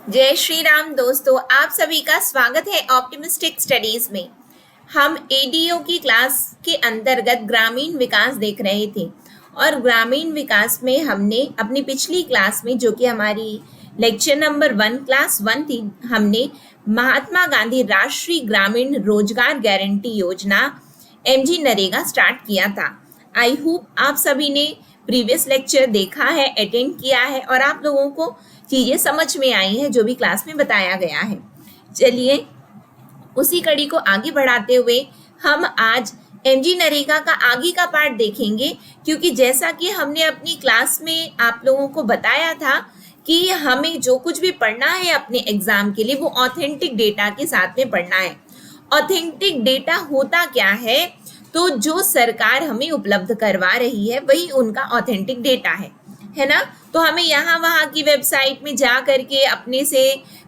जय श्री राम दोस्तों, आप सभी का स्वागत है ऑप्टिमिस्टिक स्टडीज में। हम एडीओ की क्लास के अंतर्गत ग्रामीण विकास देख रहे थे और ग्रामीण विकास में हमने अपनी पिछली क्लास में, जो कि हमारी लेक्चर नंबर 1 क्लास 1 थी, हमने महात्मा गांधी राष्ट्रीय ग्रामीण रोजगार गारंटी योजना एमजी नरेगा स्टार्ट किया था। आई होप आप सभी ने प्रीवियस लेक्चर देखा है, अटेंड किया है और आप लोगों को चीजें समझ में आई है जो भी क्लास में बताया गया है। चलिए उसी कड़ी को आगे बढ़ाते हुए हम आज एमजी नरेगा का आगे का पार्ट देखेंगे, क्योंकि जैसा कि हमने अपनी क्लास में आप लोगों को बताया था कि हमें जो कुछ भी पढ़ना है अपने एग्जाम के लिए वो ऑथेंटिक डेटा के साथ में पढ़ना है। ऑथेंटिक डेटा होता क्या है? तो जो सरकार हमें उपलब्ध करवा रही है वही उनका ऑथेंटिक डेटा है ना। तो हमें यहाँ वहाँ की वेबसाइट में जा करके अपने से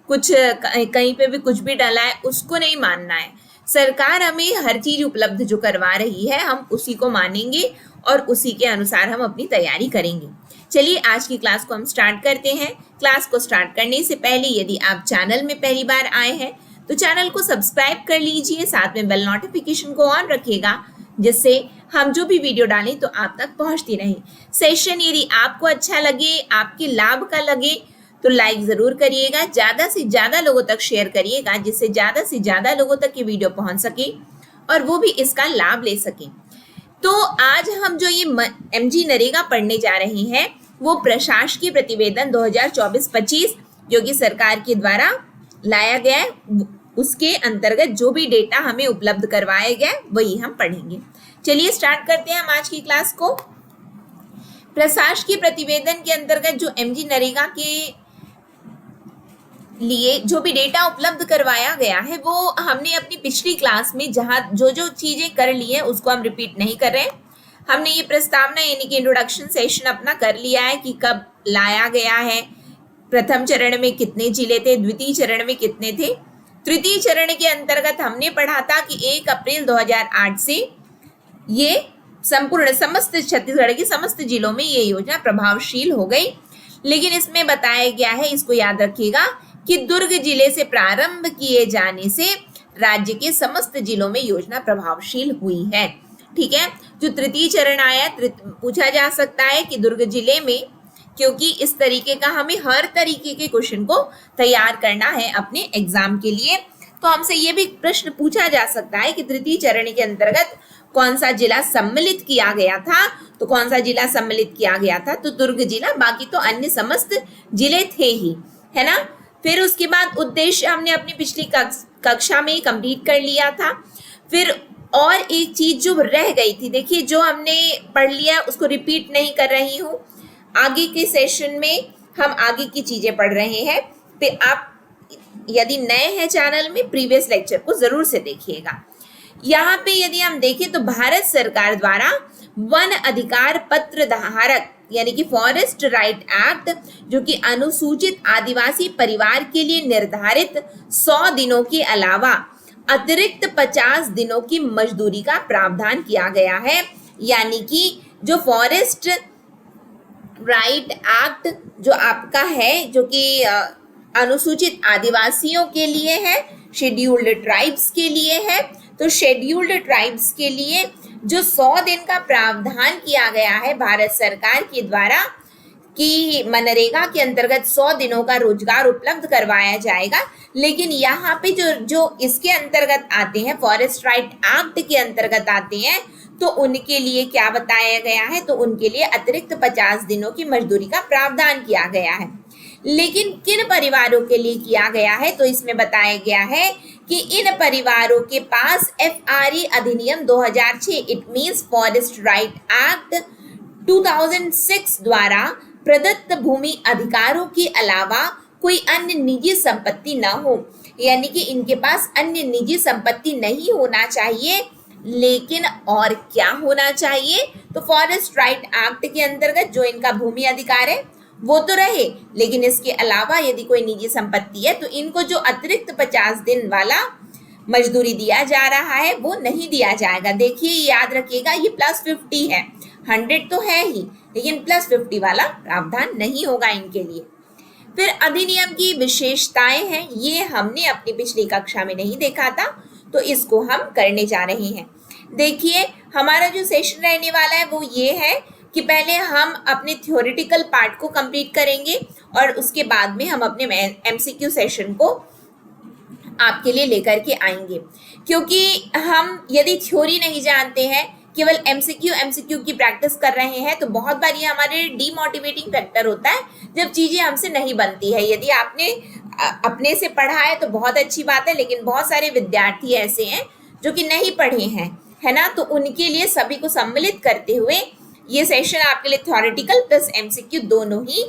कुछ कहीं पे भी कुछ भी डाला है उसको नहीं मानना है। सरकार हमें हर चीज उपलब्ध जो करवा रही है हम उसी को मानेंगे और उसी के अनुसार हम अपनी तैयारी करेंगे। चलिए आज की क्लास को हम स्टार्ट करते हैं। क्लास को स्टार्ट करने से पहले यदि आप चैनल में पहली बार आए हैं तो चैनल को सब्सक्राइब कर लीजिए, साथ में बेल नोटिफिकेशन को ऑन रखिएगा, जिससे हम जो भी वीडियो डालें तो आप तक पहुंचती रहे। सेशन यदि आपको अच्छा लगे, आपके लाभ का लगे तो लाइक जरूर करिएगा, ज्यादा से ज्यादा लोगों तक शेयर करिएगा, जिससे ज्यादा से ज्यादा लोगों तक ये वीडियो पहुंच सके और वो भी इसका लाभ ले सके। तो आज हम जो ये एमजी नरेगा पढ़ने जा रहे हैं वो प्रशासकीय प्रतिवेदन 2024-25 जो कि सरकार के द्वारा लाया गया है, उसके अंतर्गत जो भी डेटा हमें उपलब्ध करवाया गया वही हम पढ़ेंगे। चलिए स्टार्ट करते हैं हम आज की क्लास को। प्रशासकीय प्रतिवेदन के अंतर्गत जो एमजी नरेगा के लिए जो भी डेटा उपलब्ध करवाया गया है वो हमने अपनी पिछली क्लास में जहां जो जो चीजें कर ली है उसको हम रिपीट नहीं कर रहे। हमने ये प्रस्तावना यानी कि इंट्रोडक्शन सेशन अपना कर लिया है कि कब लाया गया है, प्रथम चरण में कितने जिले थे, द्वितीय चरण में कितने थे, तृतीय चरण के अंतर्गत हमने पढ़ा था कि 1 अप्रैल 2008 से ये संपूर्ण समस्त छत्तीसगढ़ के समस्त जिलों में ये योजना प्रभावशील हो गई। लेकिन इसमें बताया गया है, इसको याद रखिएगा, कि दुर्ग जिले से प्रारंभ किए जाने से राज्य के समस्त जिलों में योजना प्रभावशील हुई है। ठीक है। जो तृतीय चरण आया, पूछा जा सकता है कि दुर्ग जिले में, क्योंकि इस तरीके का हमें हर तरीके के क्वेश्चन को तैयार करना है अपने एग्जाम के लिए, तो हमसे ये भी प्रश्न पूछा जा सकता है कि तृतीय चरण के अंतर्गत कौन सा जिला सम्मिलित किया गया था। तो कौन सा जिला सम्मिलित किया गया था? तो दुर्ग जिला, बाकी तो अन्य समस्त जिले थे ही, है ना। फिर उसके बाद उद्देश्य हमने अपनी पिछली कक्षा में कंप्लीट कर लिया था। फिर और एक चीज जो रह गई थी, देखिए जो हमने पढ़ लिया उसको रिपीट नहीं कर रही हूँ, आगे के सेशन में हम आगे की चीजें पढ़ रहे हैं। तो आप यदि नए हैं चैनल में, प्रीवियस लेक्चर को जरूर से देखिएगा। यहाँ पे यदि हम देखें तो भारत सरकार द्वारा वन अधिकार पत्र धारक यानी कि फॉरेस्ट राइट एक्ट, जो कि अनुसूचित आदिवासी परिवार के लिए निर्धारित 100 दिनों के अलावा अतिरिक्त 50 दिनों की मजदूरी का प्रावधान किया गया है। यानी कि जो फॉरेस्ट राइट एक्ट जो आपका है, जो कि अनुसूचित आदिवासियों के लिए है, शेड्यूल्ड ट्राइब्स के लिए है, तो शेड्यूल्ड ट्राइब्स के लिए जो 100 दिन का प्रावधान किया गया है भारत सरकार के द्वारा कि मनरेगा के अंतर्गत 100 दिनों का रोजगार उपलब्ध करवाया जाएगा। लेकिन यहाँ पे जो इसके अंतर्गत आते हैं, फॉरेस्ट राइट एक्ट के अंतर्गत आते हैं, तो उनके लिए क्या बताया गया है? तो उनके लिए अतिरिक्त 50 दिनों की मजदूरी का प्रावधान किया गया है। लेकिन किन परिवारों के लिए किया गया है? तो इसमें बताया गया है कि इन परिवारों के पास FRE अधिनियम 2006 it means forest right act 2006 द्वारा प्रदत्त भूमि अधिकारों के अलावा कोई अन्य निजी संपत्ति न हो। यानी कि इनके पास अन्य निजी संपत्ति नहीं होना चाहिए, लेकिन और क्या होना चाहिए? तो फॉरेस्ट राइट एक्ट के अंतर्गत जो इनका भूमि अधिकार है वो तो रहे, लेकिन इसके अलावा यदि कोई निजी संपत्ति है तो इनको जो अतिरिक्त 50 दिन वाला मजदूरी दिया जा रहा है वो नहीं दिया जाएगा। देखिए याद रखिएगा, ये +50 है, 100 तो है ही, लेकिन +50 वाला प्रावधान नहीं होगा इनके लिए। फिर अधिनियम की विशेषताएं हैं, ये हमने अपनी पिछली कक्षा में नहीं देखा था, तो इसको हम करने जा रहे हैं। देखिए हमारा जो सेशन रहने वाला है वो ये है कि पहले हम अपने थ्योरेटिकल पार्ट को कंप्लीट करेंगे और उसके बाद में हम अपने एमसीक्यू सेशन को आपके लिए लेकर के आएंगे, क्योंकि हम यदि थ्योरी नहीं जानते हैं, केवल एमसीक्यू की प्रैक्टिस कर रहे हैं, तो बहुत बार ये हमारे डीमोटिवेटिंग फैक्टर होता है जब चीजें हमसे नहीं बनती है। यदि आपने अपने से पढ़ा है तो बहुत अच्छी बात है, लेकिन बहुत सारे विद्यार्थी ऐसे हैं जो कि नहीं पढ़े हैं, है ना, तो उनके लिए सभी को सम्मिलित करते हुए ये सेशन आपके लिए थ्योरेटिकल प्लस एमसीक्यू दोनों ही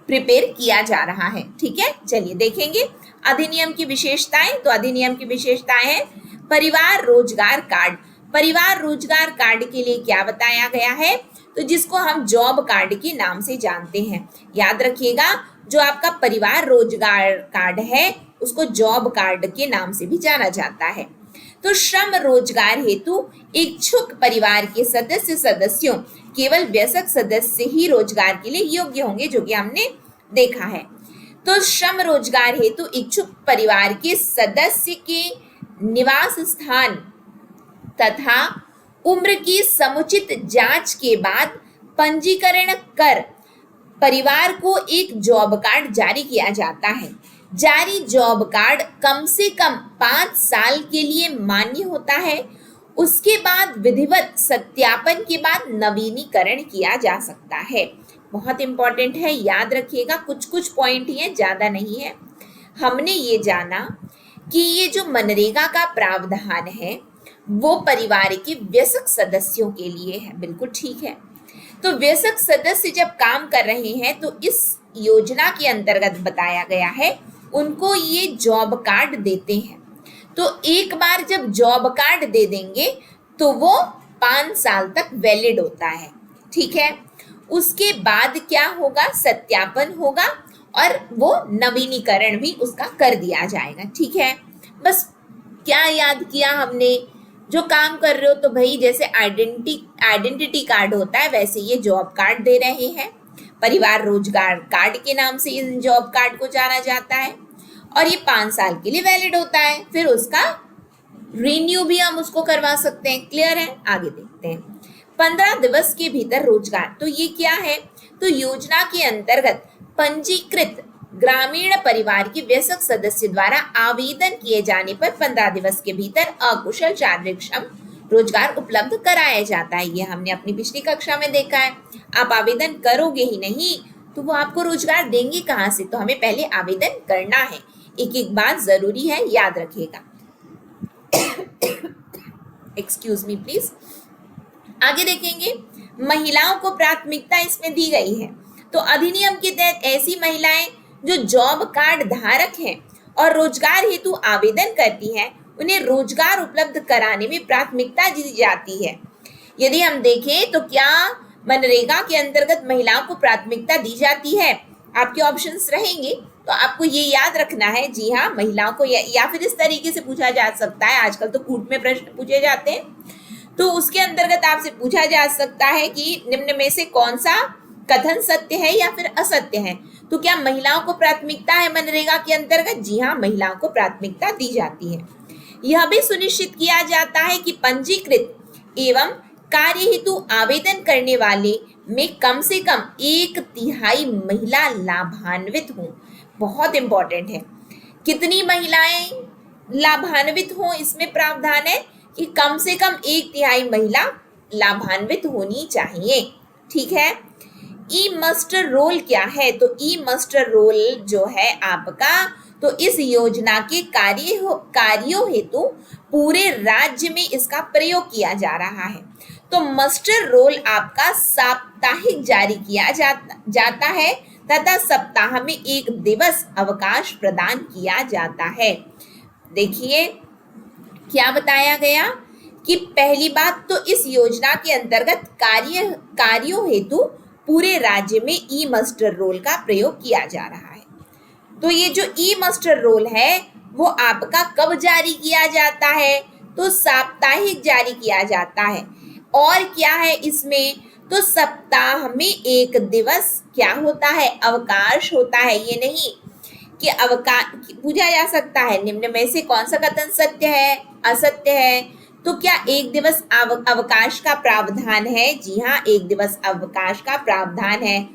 प्रिपेयर किया जा रहा है। ठीक है, चलिए देखेंगे अधिनियम की विशेषताएं। तो अधिनियम की विशेषताएं है परिवार रोजगार कार्ड। परिवार रोजगार कार्ड के लिए क्या बताया गया है, तो जिसको हम जॉब कार्ड के नाम से जानते हैं। याद रखिएगा, जो आपका परिवार रोजगार कार्ड है उसको जॉब कार्ड के नाम से भी जाना जाता है। तो श्रम रोजगार हेतु इच्छुक परिवार के सदस्यों केवल वयस्क सदस्य ही रोजगार के लिए योग्य होंगे, जो कि हमने देखा है। तो श्रम रोजगार हेतु इच्छुक परिवार के सदस्य के निवास स्थान तथा उम्र की समुचित जांच के बाद पंजीकरण कर परिवार को एक जॉब कार्ड जारी किया जाता है। जारी जॉब कार्ड कम से कम 5 साल के लिए मान्य होता है। उसके बाद विधिवत सत्यापन के बाद नवीनीकरण किया जा सकता है। बहुत इंपॉर्टेंट है, याद रखिएगा, कुछ कुछ पॉइंट ही है, ज्यादा नहीं है। हमने ये जाना कि ये जो मनरेगा का प्रावधान है वो परिवार के वयस्क सदस्यों के लिए है, बिल्कुल ठीक है। तो वयस्क सदस्य जब काम कर रहे हैं तो इस योजना के अंतर्गत बताया गया है उनको ये जॉब कार्ड देते हैं। तो एक बार जब जॉब कार्ड दे देंगे तो वो 5 साल तक वैलिड होता है। ठीक है, उसके बाद क्या होगा, सत्यापन होगा और वो नवीनीकरण भी उसका कर दिया जाएगा। ठीक है, बस क्या याद किया हमने, जो काम कर रहे हो तो भाई जैसे आइडेंटिटी कार्ड होता है वैसे ये जॉब कार्ड दे रहे हैं। परिवार रोजगार कार्ड के नाम से इन जॉब कार्ड को जाना जाता है और ये 5 साल के लिए वैलिड होता है। फिर उसका रिन्यू भी हम उसको करवा सकते हैं। क्लियर है, आगे देखते हैं। 15 दिवस के भीतर रोजगार, तो ये क्या है, तो योजना के अंतर्गत पंजीकृत ग्रामीण परिवार के वयस्क सदस्य द्वारा आवेदन किए जाने पर 15 दिवस के भीतर अकुशल शारीरिक रोजगार उपलब्ध कराया जाता है। ये हमने अपनी पिछली कक्षा में देखा है। आप आवेदन करोगे ही नहीं तो वो आपको रोजगार देंगे कहाँ से, तो हमें पहले आवेदन करना है। एक एक बात जरूरी है, याद रखिएगा। Excuse me please. आगे देखेंगे, महिलाओं को प्राथमिकता इसमें दी गई है। तो अधिनियम के तहत ऐसी महिलाएं जो जॉब कार्ड धारक हैं और रोजगार हेतु आवेदन करती हैं उन्हें रोजगार उपलब्ध कराने में प्राथमिकता दी जाती है। यदि हम देखें तो क्या मनरेगा के अंतर्गत महिलाओं को प्राथमिकता दी जाती है, आपके ऑप्शंस रहेंगे, तो आपको ये याद रखना है। जी हाँ, महिलाओं को, या फिर इस तरीके से पूछा जा सकता है, आजकल तो कूट में प्रश्न पूछे जाते हैं, तो उसके अंतर्गत आपसे पूछा जा सकता है कि निम्न में से कौन सा कथन सत्य है या फिर असत्य है। तो क्या महिलाओं को प्राथमिकता है मनरेगा के अंतर्गत? जी हाँ, महिलाओं को प्राथमिकता दी जाती है। यह भी सुनिश्चित किया जाता है कि पंजीकृत एवं कार्य हेतु आवेदन करने वाले में कम से कम 1/3 महिला लाभान्वित हों। बहुत इंपॉर्टेंट है, कितनी महिलाएं लाभान्वित हों, इसमें प्रावधान है कि कम से कम 1/3 महिला लाभान्वित होनी चाहिए। ठीक है, ई मस्टर रोल क्या है, तो ई मस्टर रोल जो है आपका, तो इस योजना के कार्यों हेतु पूरे राज्य में इसका प्रयोग किया जा रहा है। तो मस्टर रोल आपका साप्ताहिक जारी किया जाता है तथा सप्ताह में 1 दिवस अवकाश प्रदान किया जाता है। देखिए क्या बताया गया कि पहली बात तो इस योजना के अंतर्गत कार्यों हेतु पूरे राज्य में ई मस्टर रोल का प्रयोग किया जा रहा है। तो ये जो ई मस्टर रोल है वो आपका कब जारी किया जाता है, तो साप्ताहिक जारी किया जाता है। और क्या है इसमें, तो सप्ताह में एक दिवस क्या होता है, अवकाश होता है। ये नहीं कि अवकाश पूछा जा सकता है निम्न में से कौन सा कथन सत्य है, असत्य है। तो क्या एक दिवस अवकाश का प्रावधान है? जी हाँ, एक दिवस अवकाश का प्रावधान है।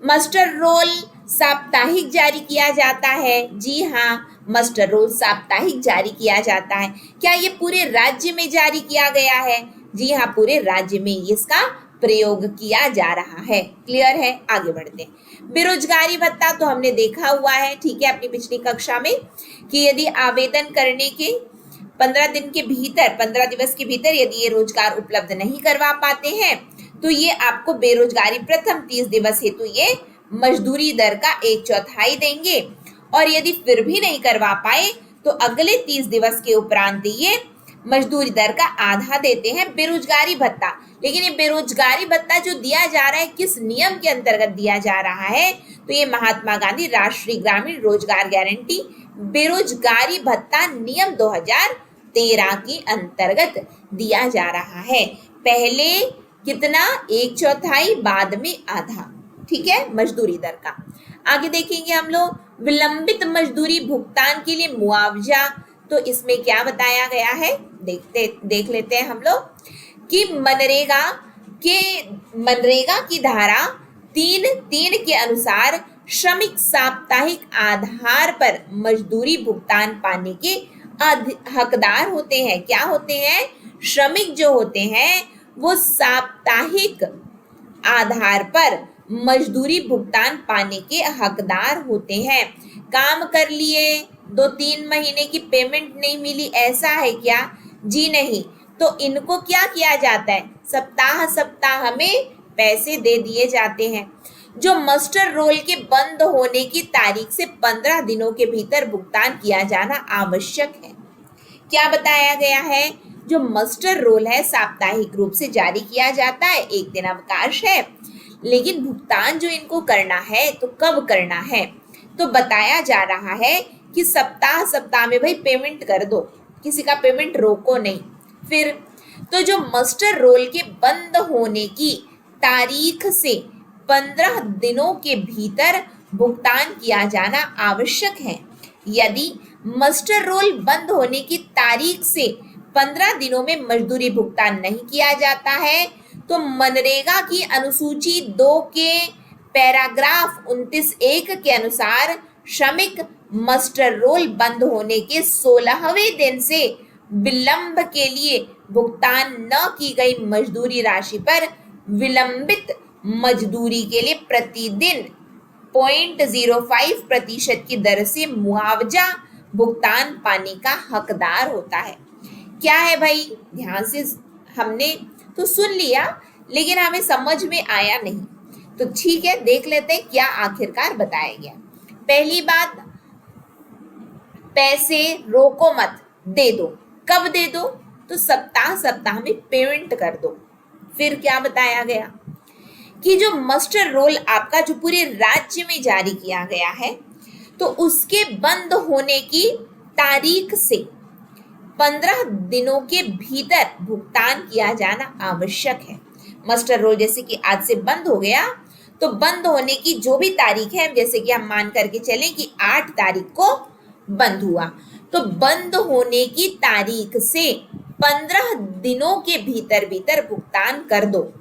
मस्टर रोल साप्ताहिक जारी किया जाता है। जी हाँ, मस्टर रोल साप्ताहिक जारी किया जाता है। क्या ये पूरे राज्य में जारी किया गया है? जी हाँ, पूरे राज्य में इसका प्रयोग किया जा रहा है। क्लियर है? आगे बढ़ते हैं। बेरोजगारी भत्ता तो हमने देखा हुआ है, ठीक है, अपनी पिछली कक्षा में, कि यदि आवेदन करने के 15 दिन के भीतर, 15 दिवस के भीतर यदि ये रोजगार उपलब्ध नहीं करवा पाते हैं तो ये आपको बेरोजगारी प्रथम 30 दिवस हेतु ये मजदूरी दर का 1/4 देंगे, और यदि फिर भी नहीं करवा पाए तो अगले 30 दिवस के उपरांत ये मजदूरी दर का आधा देते हैं बेरोजगारी भत्ता। लेकिन ये बेरोजगारी भत्ता जो दिया जा रहा है किस नियम के अंतर्गत दिया जा रहा है? तो ये महात्मा गांधी राष्ट्रीय ग्रामीण रोजगार गारंटी बेरोजगारी भत्ता नियम 2013 के अंतर्गत दिया जा रहा है। पहले कितना? 1/4, बाद में आधा, ठीक है, मजदूरी दर का। आगे देखेंगे हम लोग विलंबित मजदूरी भुगतान के लिए मुआवजा। तो इसमें क्या बताया गया है, देख लेते हैं हम लोग कि मनरेगा की धारा 3(3) के अनुसार श्रमिक साप्ताहिक आधार पर मजदूरी भुगतान पाने के हकदार होते हैं। क्या होते हैं? श्रमिक जो होते हैं वो साप्ताहिक आधार पर मजदूरी भुगतान पाने के हकदार होते हैं। काम कर लिए, 2-3 महीने की पेमेंट नहीं मिली, ऐसा है क्या? जी नहीं। तो इनको क्या किया जाता है? सप्ताह सप्ताह में पैसे दे दिए जाते हैं। जो मस्टर रोल के बंद होने की तारीख से 15 दिनों के भीतर भुगतान किया जाना आवश्यक है। क्या बताया गया है? जो मस्टर रोल है साप्ताहिक रूप से जारी किया जाता है, एक दिन अवकाश है, लेकिन भुगतान जो इनको करना है तो कब करना है? तो बताया जा रहा है कि सप्ताह सप्ताह में भाई पेमेंट कर दो, किसी का पेमेंट रोको नहीं। फिर तो जो मस्टर रोल के बंद होने की तारीख से 15 दिनों के भीतर भुगतान किया जाना आवश्यक है। यदि मस्टर रोल बंद होने की तारीख से 15 दिनों में मजदूरी भुगतान नहीं किया जाता है तो मनरेगा की अनुसूची 2 के पैराग्राफ 29(1) के अनुसार श्रमिक मस्टर रोल बंद होने के 16वें दिन से विलंब के लिए भुगतान न की गई मजदूरी राशि पर विलंबित मजदूरी के लिए प्रतिदिन 0.05% की दर से मुआवजा भुगतान पाने का हकदार होता है। क्या है भाई? ध्यान से हमने तो सुन लिया लेकिन हमें समझ में आया नहीं, तो ठीक है, देख लेते हैं क्या आखिरकार बताया गया। पहली बात, पैसे रोको मत, दे दो। कब दे दो? तो सप्ताह सप्ताह में पेमेंट कर दो। फिर क्या बताया गया कि जो मस्टर रोल आपका जो पूरे राज्य में जारी किया गया है तो उसके बंद होने की तारीख से 15 दिनों के भीतर भुगतान किया जाना आवश्यक है। मस्टर रोल जैसे कि आज से बंद हो गया तो बंद होने की जो भी तारीख है, जैसे कि हम मान करके चलें कि 8 तारीख को बंद हुआ, तो बंद होने की तारीख से 15 दिनों के भीतर भुगतान कर दो।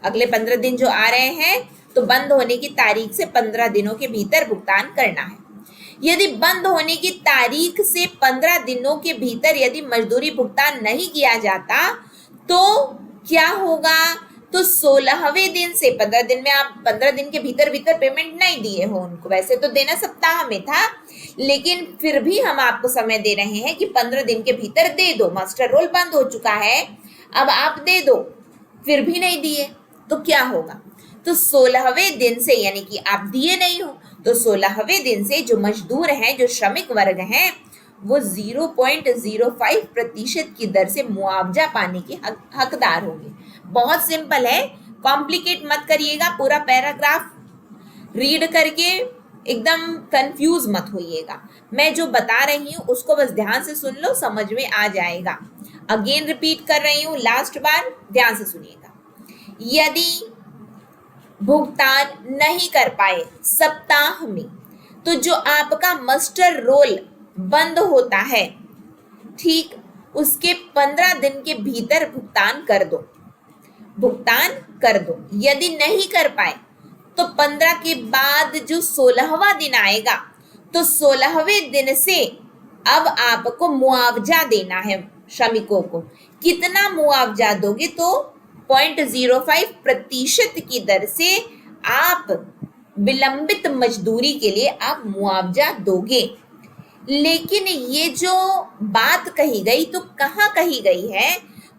अगले 15 दिन जो आ रहे हैं तो बंद होने की तारीख से 15 दिनों के भीतर भुगतान करना है। यदि बंद होने की तारीख से 15 दिनों के भीतर यदि मजदूरी भुगतान नहीं किया जाता तो क्या होगा? तो 16वें दिन से, 15 दिन में आप 15 दिन के भीतर पेमेंट नहीं दिए हो उनको, वैसे तो देना सप्ताह में था लेकिन फिर भी हम आपको समय दे रहे हैं कि 15 दिन के भीतर दे दो। मास्टर रोल बंद हो चुका है, अब आप दे दो, फिर भी नहीं दिए तो क्या होगा? तो 16वें दिन से, यानी कि आप दिए नहीं हो तो 16वें दिन से जो मजदूर हैं, जो श्रमिक वर्ग हैं, वो 0.05% की दर से मुआवजा पाने के हकदार होंगे। बहुत सिंपल है, कॉम्प्लिकेट मत करिएगा। पूरा पैराग्राफ रीड करके एकदम कंफ्यूज मत होइएगा। मैं जो बता रही हूँ उसको बस ध्यान से सुन लो, समझ में आ जाएगा। अगेन रिपीट कर रही हूँ, लास्ट बार ध्यान से सुनिएगा। यदि भुगतान नहीं कर पाए सप्ताह में, तो जो आपका मस्टर रोल बंद होता है, ठीक उसके 15 दिन के भीतर भुगतान कर दो, भुगतान कर दो। यदि नहीं कर पाए तो 15 के बाद जो 16वां दिन आएगा, तो 16वें दिन से अब आपको मुआवजा देना है श्रमिकों को। कितना मुआवजा दोगे? तो 0.05% की दर से आप विलंबित मजदूरी के लिए आप मुआवजा दोगे। लेकिन ये जो बात कही गई तो कहाँ कही गई है?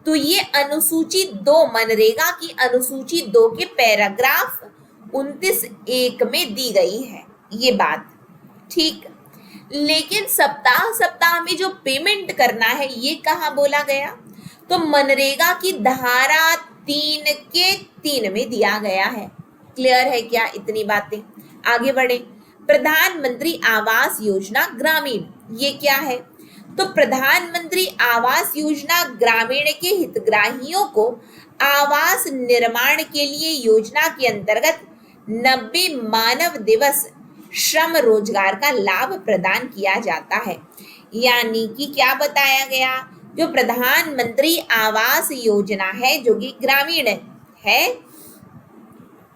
तो ये अनुसूची 2, मनरेगा की अनुसूची 2 के पैराग्राफ 29(1) में दी गई है ये बात, ठीक। लेकिन सप्ताह सप्ताह में जो पेमेंट करना है ये कहाँ बोला गया? तो मनरेगा की धारा 3 के 3 में दिया गया है। क्लियर है क्या इतनी बातें? आगे बढ़े। प्रधानमंत्री आवास योजना ग्रामीण, ये क्या है? तो प्रधानमंत्री आवास योजना ग्रामीण के हितग्राहियों को आवास निर्माण के लिए योजना के अंतर्गत 90 मानव दिवस श्रम रोजगार का लाभ प्रदान किया जाता है। यानी कि क्या बताया गया? जो प्रधानमंत्री आवास योजना है जो कि ग्रामीण है,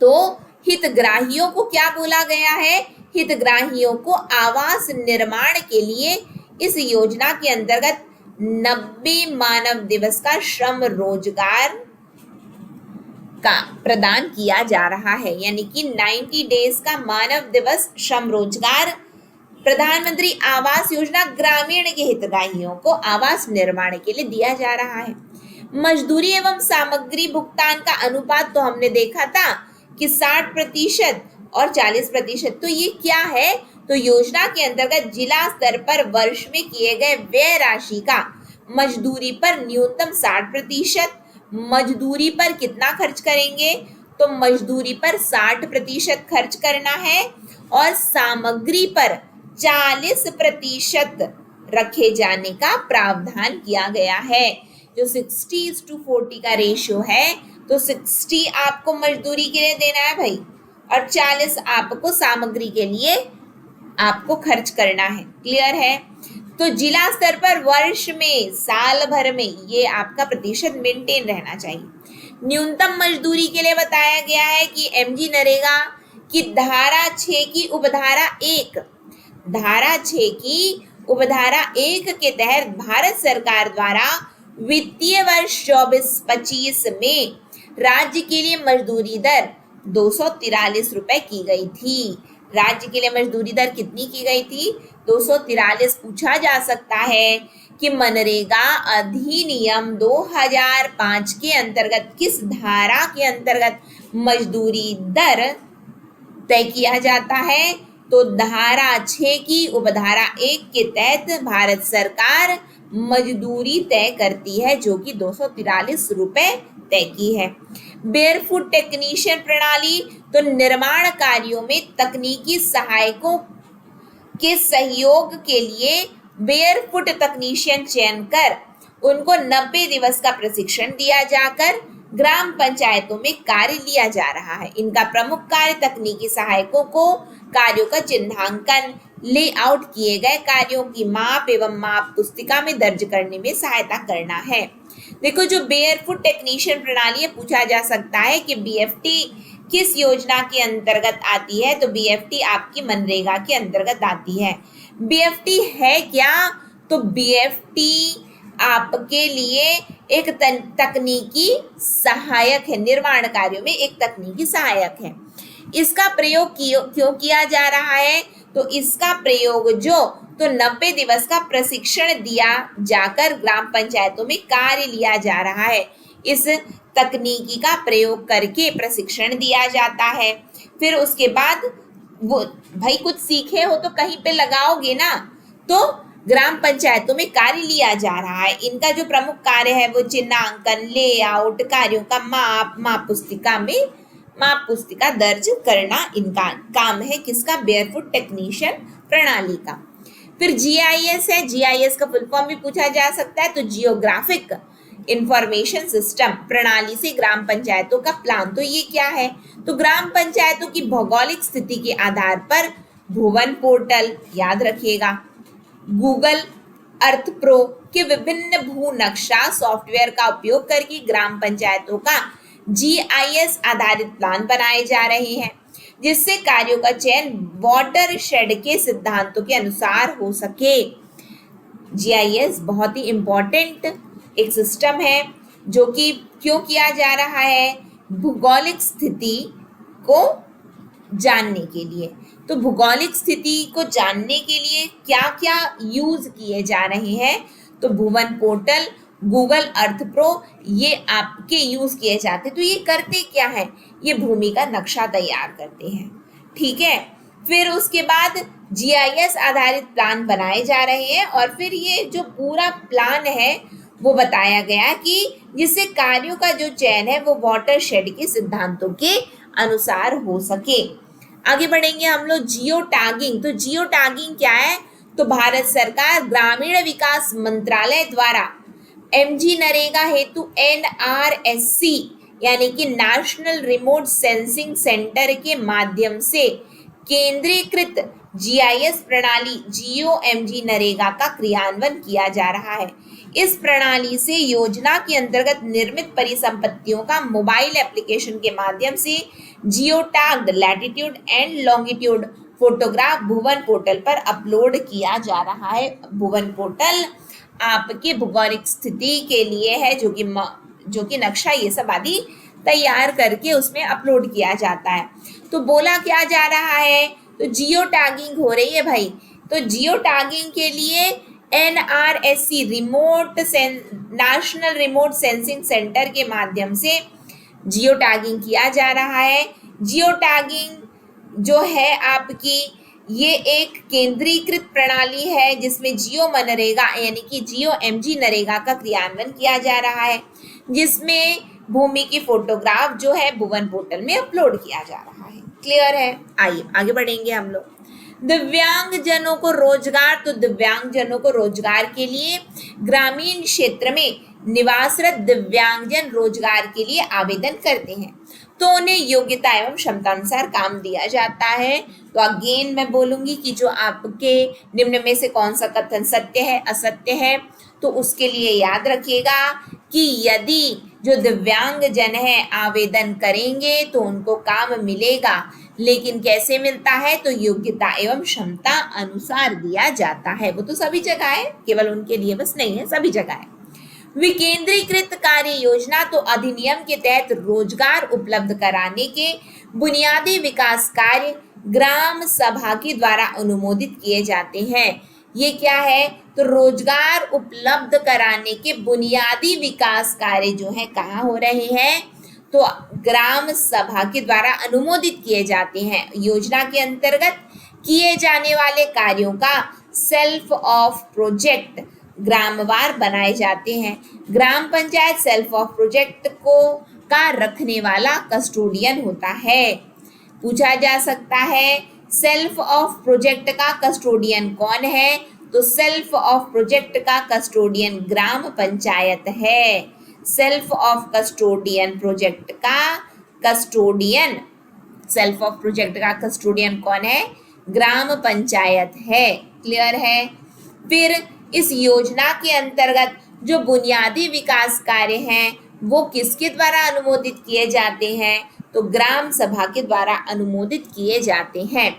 तो हितग्राहियों को क्या बोला गया है? हितग्राहियों को आवास निर्माण के लिए इस योजना के अंतर्गत 90 मानव दिवस का श्रम रोजगार का प्रदान किया जा रहा है। यानी कि 90 डेज का मानव दिवस श्रम रोजगार प्रधानमंत्री आवास योजना ग्रामीण के हितग्राहियों को आवास निर्माण के लिए दिया जा रहा है। मजदूरी एवं सामग्री भुगतान का अनुपात तो हमने देखा था कि 60% और 40%। तो ये क्या है? तो योजना के अंतर्गत जिला स्तर पर वर्ष में किए गए व्यय राशि का मजदूरी पर न्यूनतम 60%। मजदूरी पर कितना खर्च करेंगे? तो मजदूरी पर 60% खर्च करना है और सामग्री पर 40% रखे जाने का प्रावधान किया गया है। जो 60:40 का रेशियो है, तो 60 आपको मजदूरी के लिए देना है भाई, और 40 आपको सामग्री के लिए आपको खर्च करना है। क्लियर है? तो जिला स्तर पर वर्ष में, साल भर में ये आपका प्रतिशत मेंटेन रहना चाहिए। न्यूनतम मजदूरी के लिए बताया गया है कि एमजी नरेगा की धारा 6 की उपधारा 1, धारा 6 की उपधारा 1 के तहत भारत सरकार द्वारा वित्तीय वर्ष 24-25 में राज्य के लिए मजदूरी दर 243 रुपए की गई थी। राज्य के लिए मजदूरी दर कितनी की गई थी? 243। पूछा जा सकता है कि मनरेगा अधिनियम 2005 के अंतर्गत किस धारा के अंतर्गत मजदूरी दर तय किया जाता है? तो धारा 6 की उपधारा 1 के तहत भारत सरकार मजदूरी तय करती है, जो कि 243 रुपए तय की है। बेयरफुट टेक्नीशियन प्रणाली, तो निर्माण कार्यों में तकनीकी सहायकों के सहयोग के लिए बेयरफुट तकनीशियन चयन कर उनको 90 दिवस का प्रशिक्षण दिया जाकर ग्राम पंचायतों में कार्य लिया जा रहा है। इनका प्रमुख कार्य तकनीकी सहायकों को कार्यों का चिन्हांकन, लेआउट किए गए कार्यों की माप एवं माप पुस्तिका में दर्ज करने में सहायता करना है। देखो, जो बेयरफुट टेक्नीशियन प्रणाली है, पूछा जा सकता है कि बीएफटी किस योजना के अंतर्गत आती है? तो बीएफटी आपकी मनरेगा के अंतर्गत आती है। बीएफटी है क्या? तो बीएफटी आपके लिए एक तकनीकी सहायक है, निर्माण कार्यों में एक तकनीकी सहायक है। इसका प्रयोग क्यों किया जा रहा है? तो इसका प्रयोग तो 90 दिवस का प्रशिक्षण दिया जाकर ग्राम पंचायतों में कार्य लिया जा रहा है। इस तकनीकी का प्रयोग करके प्रशिक्षण दिया जाता है। फिर उसके बाद वो भाई कुछ सीखे हो तो कहीं पे लगाओगे ना, तो ग्राम पंचायतों में कार्य लिया जा रहा है। इनका जो प्रमुख कार्य है वो चिन्हांकन, लेआउट, कार्यों का माप पुस्तिका में माप पुस्तिका दर्ज करना इनका काम है। किसका? बेयरफुट टेक्नीशियन प्रणाली का। फिर जीआईएस है। जीआईएस का फुल फॉर्म भी पूछा जा सकता है। तो जियोग्राफिक इंफॉर्मेशन सिस्टम प्रणाली से ग्राम पंचायतों का प्लान। तो ये क्या है? तो ग्राम पंचायतों की भौगोलिक स्थिति के आधार पर भुवन पोर्टल, याद रखिएगा, गूगल अर्थ प्रो के विभिन्न भू नक्शा सॉफ्टवेयर का उपयोग करके ग्राम पंचायतों का जीआईएस आधारित प्लान बनाए जा रहे हैं, जिससे कार्यों का चयन वाटर शेड के सिद्धांतों के अनुसार हो सके। जीआईएस बहुत ही इंपॉर्टेंट एक सिस्टम है जो कि क्यों किया जा रहा है? भूगोलिक स्थिति को जानने के लिए। तो भूगोलिक स्थिति को जानने के लिए क्या क्या यूज किए जा रहे हैं? तो भुवन पोर्टल, गूगल अर्थ प्रो, ये आपके यूज किए जाते। तो ये करते क्या है? ये भूमि का नक्शा तैयार करते हैं, ठीक है। फिर उसके बाद जीआईएस आधारित प्लान बनाए जा रहे हैं और फिर ये जो पूरा प्लान है वो बताया गया कि जिससे कार्यों का जो चयन है वो वाटर शेड के सिद्धांतों के अनुसार हो सके। आगे बढ़ेंगे हम लोग जियो टैगिंग। तो जियो टैगिंग क्या है? तो भारत सरकार ग्रामीण विकास मंत्रालय द्वारा एमजी नरेगा हेतु एनआरएससी यानी कि नेशनल रिमोट सेंसिंग सेंटर के माध्यम से केंद्रीकृत जीआईएस प्रणाली जियो एमजी नरेगा का क्रियान्वयन किया जा रहा है। इस प्रणाली से योजना के अंतर्गत निर्मित परिसंपत्तियों का मोबाइल एप्लीकेशन के माध्यम से geo tagged latitude and longitude photograph Bhuvan portal पर अपलोड किया जा रहा है। भुवन पोर्टल आपके भौगोलिक स्थिति के लिए है, जो कि नक्शा ये सब आदि तैयार करके उसमें अपलोड किया जाता है। तो बोला क्या जा रहा है? तो जियो टैगिंग हो रही है भाई। तो जियो टैगिंग के लिए NRSC national remote sensing centre के माध्यम से जियो टैगिंग किया जा रहा है। जियो टैगिंग जो है आपकी ये एक केंद्रीकृत प्रणाली है जिसमें जियो मनरेगा यानी कि जियो एमजी नरेगा का क्रियान्वयन किया जा रहा है, जिसमें भूमि की फोटोग्राफ जो है भुवन पोर्टल में अपलोड किया जा रहा है। क्लियर है? आइए आगे बढ़ेंगे हम लोग। दिव्यांग जनों को रोजगार। तो दिव्यांग जनों को रोजगार के लिए ग्रामीण क्षेत्र में निवासरत दिव्यांगजन रोजगार के लिए आवेदन करते हैं तो उन्हें योग्यता एवं क्षमता अनुसार काम दिया जाता है। तो अगेन मैं बोलूंगी कि जो आपके निम्न में से कौन सा कथन सत्य है असत्य है, तो उसके लिए याद रखिएगा कि यदि जो दिव्यांग जन है आवेदन करेंगे तो उनको काम मिलेगा, लेकिन कैसे मिलता है? तो योग्यता एवं क्षमता अनुसार दिया जाता है। वो तो सभी जगह है, केवल उनके लिए बस नहीं है, सभी जगह है। विकेंद्रीकृत कार्य योजना। तो अधिनियम के तहत रोजगार उपलब्ध कराने के बुनियादी विकास कार्य ग्राम सभा के द्वारा अनुमोदित किए जाते हैं। ये क्या है? तो रोजगार उपलब्ध कराने के बुनियादी विकास कार्य जो है कहाँ हो रहे हैं? तो ग्राम सभा के द्वारा अनुमोदित किए जाते हैं। योजना के अंतर्गत किए जाने वाले कार्यों का सेल्फ ऑफ प्रोजेक्ट ग्रामवार बनाए जाते हैं। ग्राम पंचायत सेल्फ ऑफ प्रोजेक्ट को का रखने वाला कस्टोडियन होता है। पूछा जा सकता है सेल्फ ऑफ प्रोजेक्ट का कस्टोडियन कौन है? तो सेल्फ ऑफ प्रोजेक्ट का कस्टोडियन ग्राम पंचायत है। सेल्फ ऑफ कस्टोडियन प्रोजेक्ट का कस्टोडियन सेल्फ ऑफ प्रोजेक्ट का कस्टोडियन कौन है? ग्राम पंचायत है। क्लियर है? फिर इस योजना के अंतर्गत जो बुनियादी विकास कार्य हैं वो किसके द्वारा अनुमोदित किए जाते हैं? तो ग्राम सभा के द्वारा अनुमोदित किए जाते हैं।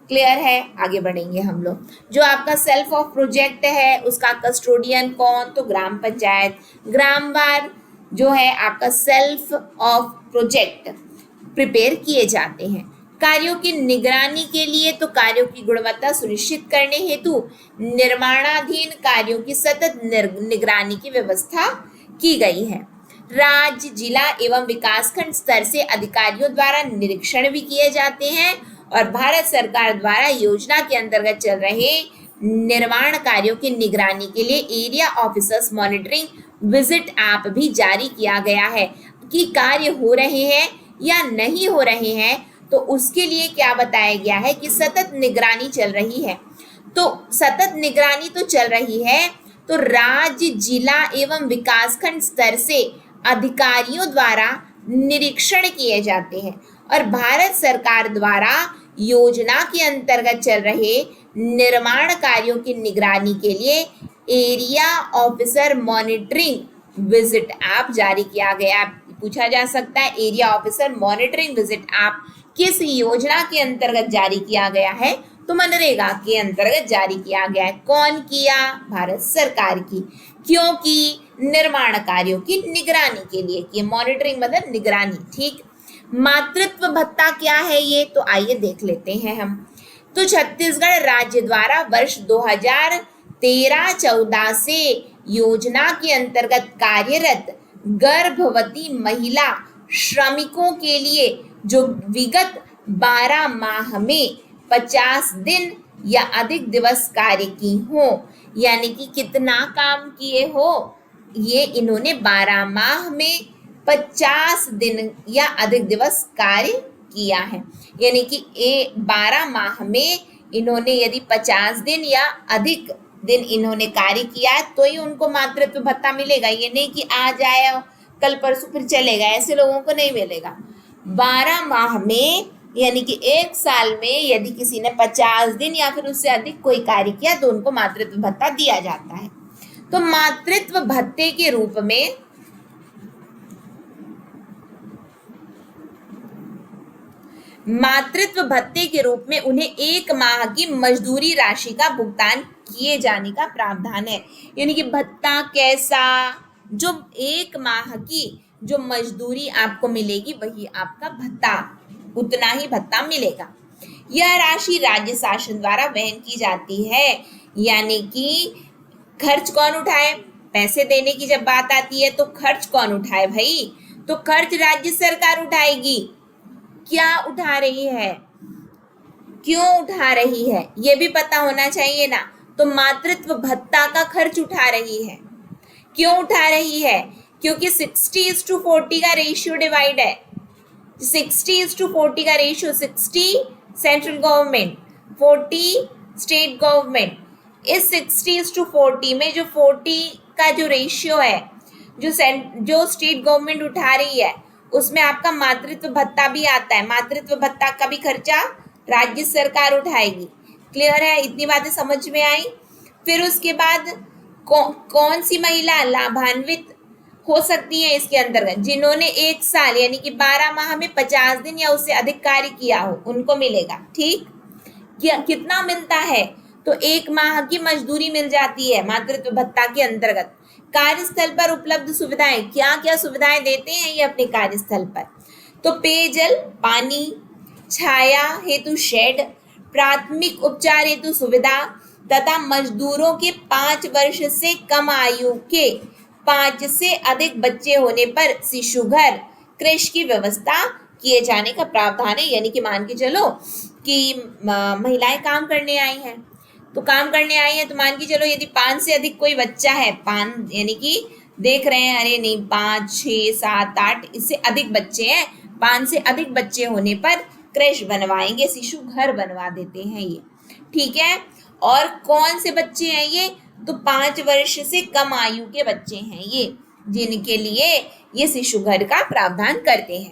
क्लियर है? आगे बढ़ेंगे हम लोग। जो आपका सेल्फ ऑफ प्रोजेक्ट है उसका कस्टोडियन कौन? तो ग्राम पंचायत। ग्रामवार जो है आपका सेल्फ ऑफ प्रोजेक्ट प्रिपेयर किए जाते हैं। कार्यों की निगरानी के लिए तो कार्यों की गुणवत्ता सुनिश्चित करने हेतु निर्माणाधीन कार्यों की सतत निगरानी की व्यवस्था की गई है। राज्य, जिला एवं विकासखंड स्तर से अधिकारियों द्वारा निरीक्षण भी किए जाते हैं और भारत सरकार द्वारा योजना के अंतर्गत चल रहे निर्माण कार्यों की निगरानी के लिए area officers monitoring visit app भी जारी किया गया है कि कार्य हो रहे हैं या नहीं हो रहे हैं। तो उसके लिए क्या बताया गया है कि सतत निगरानी चल रही है। तो सतत निगरानी तो चल रही है, तो राज्य, जिला एवं विकासखंड स्तर से अधिकारियों द्वारा निरीक्षण किए जाते हैं और भारत सरकार द्वारा योजना के अंतर्गत चल रहे निर्माण कार्यों की निगरानी के लिए area officer monitoring visit app जारी किया गया। पूछा जा सकता है area officer monitoring visit app किस योजना के अंतर्गत जारी किया गया है? तो मनरेगा के अंतर्गत जारी किया गया है। कौन किया? भारत सरकार की। क्योंकि निर्माण कार्यों की निगरानी के लिए की। मॉनिटरिंग मतलब निगरानी। ठीक। मातृत्व भत्ता क्या है ये? तो आइए देख लेते हैं हम। तो छत्तीसगढ़ राज्य द्वारा वर्ष 2013-14 से योजना के अंतर्गत कार्यरत गर्भवती महिला श्रमिकों के लिए जो विगत 12 माह में 50 दिन या अधिक दिवस कार्य की हो, यानी कि कितना काम किए हो, ये इन्होंने 12 माह में 50 दिन या अधिक दिवस कार्य किया है। यानी कि 12 माह में इन्होंने यदि 50 दिन या अधिक दिन इन्होंने कार्य किया है तो ही उनको मातृत्व भत्ता मिलेगा। ये नहीं कि आज आया कल परसों फिर चलेगा, ऐसे लोगों को नहीं मिलेगा। 12 माह में यानी कि 1 साल में यदि किसी ने 50 दिन या फिर उससे अधिक कोई कार्य किया तो उनको मातृत्व भत्ता दिया जाता है। तो मातृत्व भत्ते के रूप में उन्हें 1 माह की मजदूरी राशि का भुगतान किए जाने का प्रावधान है। यानी कि भत्ता कैसा? जो 1 माह की जो मजदूरी आपको मिलेगी वही आपका भत्ता, उतना ही भत्ता मिलेगा। यह राशि राज्य शासन द्वारा वहन की जाती है। यानी कि खर्च कौन उठाए? पैसे देने की जब बात आती है तो खर्च कौन उठाए भाई? तो खर्च राज्य सरकार उठाएगी। क्या उठा रही है, क्यों उठा रही है, ये भी पता होना चाहिए ना। तो मातृत्व भत्ता का खर्च उठा रही है। क्यों उठा रही है? क्योंकि 60:40 का रेशियो डिवाइड है। 60:40 का ratio, 60 central government, 40 state government. इस 60:40 में जो 40 का जो रेशियो है, जो स्टेट गवर्नमेंट उठा रही है, उसमें आपका मातृत्व भत्ता भी आता है। मातृत्व भत्ता का भी खर्चा राज्य सरकार उठाएगी। क्लियर है? इतनी बातें समझ में आई। फिर उसके बाद कौन सी महिला लाभान्वित हो सकती है इसके अंतर्गत? जिन्होंने 1 साल यानी कि 12 माह में 50 दिन या उससे अधिक कार्य किया हो, उनको मिलेगा। ठीक। कितना मिलता है? तो 1 माह की मजदूरी मिल जाती है मातृत्व भत्ता के अंतर्गत। कार्यस्थल पर उपलब्ध सुविधाएं, क्या क्या सुविधाएं देते हैं ये अपने कार्यस्थल पर? तो पेयजल, पानी, छाया हेतु शेड, प्राथमिक उपचार हेतु सुविधा तथा मजदूरों के 5 वर्ष से कम आयु के 5 से अधिक बच्चे होने पर शिशु घर, क्रेश की व्यवस्था किए जाने का प्रावधान है। यानी कि मान के चलो कि महिलाएं काम करने आई हैं, तो मान के चलो यदि 5 से अधिक कोई बच्चा है, 5 यानी कि देख रहे हैं, अरे नहीं 5, 6, 7, 8 इससे अधिक बच्चे हैं, 5 से अधिक बच्चे होने पर क्रेश बनवाएंगे, शिशु घर बनवा देते हैं ये। ठीक है। और कौन से बच्चे हैं ये? तो 5 वर्ष से कम आयु के बच्चे हैं ये, जिनके लिए ये शिशु घर का प्रावधान करते हैं।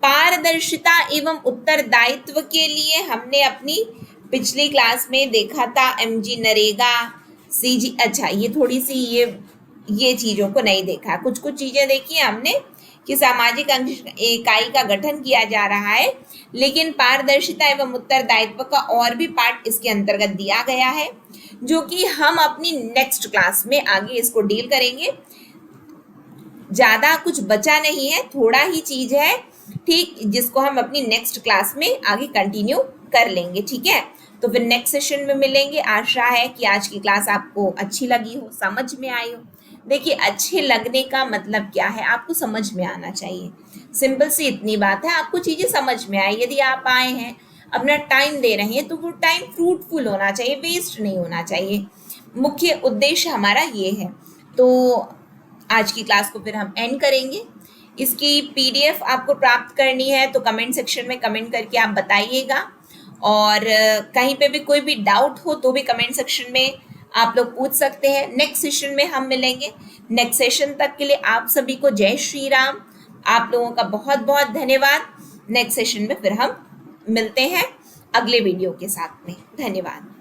पारदर्शिता एवं उत्तरदायित्व के लिए हमने अपनी पिछली क्लास में देखा था एमजी नरेगा, सीजी। अच्छा, ये थोड़ी सी ये चीजों को नहीं देखा, कुछ चीजें देखी हमने कि सामाजिक इकाई का गठन किया जा रहा है, लेकिन पारदर्शिता एवं उत्तरदायित्व का और भी पार्ट इसके अंतर्गत दिया गया है, जो कि हम अपनी नेक्स्ट क्लास में आगे इसको डील करेंगे। ज्यादा कुछ बचा नहीं है, थोड़ा ही चीज है, ठीक, जिसको हम अपनी नेक्स्ट क्लास में आगे कंटिन्यू कर लेंगे। ठीक है, तो फिर नेक्स्ट सेशन में मिलेंगे। आशा है कि आज की क्लास आपको अच्छी लगी हो, समझ में आई हो। देखिए, अच्छे लगने का मतलब क्या है, आपको समझ में आना चाहिए। सिंपल सी इतनी बात है, आपको चीजें समझ में आए। यदि आप आए हैं, अपना टाइम दे रहे हैं, तो वो टाइम फ्रूटफुल होना चाहिए, वेस्ट नहीं होना चाहिए। मुख्य उद्देश्य हमारा ये है। तो आज की क्लास को फिर हम एंड करेंगे। इसकी पीडीएफ आपको प्राप्त करनी है तो कमेंट सेक्शन में कमेंट करके आप बताइएगा, और कहीं पे भी कोई भी डाउट हो तो भी कमेंट सेक्शन में आप लोग पूछ सकते हैं। नेक्स्ट सेशन में हम मिलेंगे। नेक्स्ट सेशन तक के लिए आप सभी को जय श्री राम। आप लोगों का बहुत बहुत धन्यवाद। नेक्स्ट सेशन में फिर हम मिलते हैं अगले वीडियो के साथ में। धन्यवाद।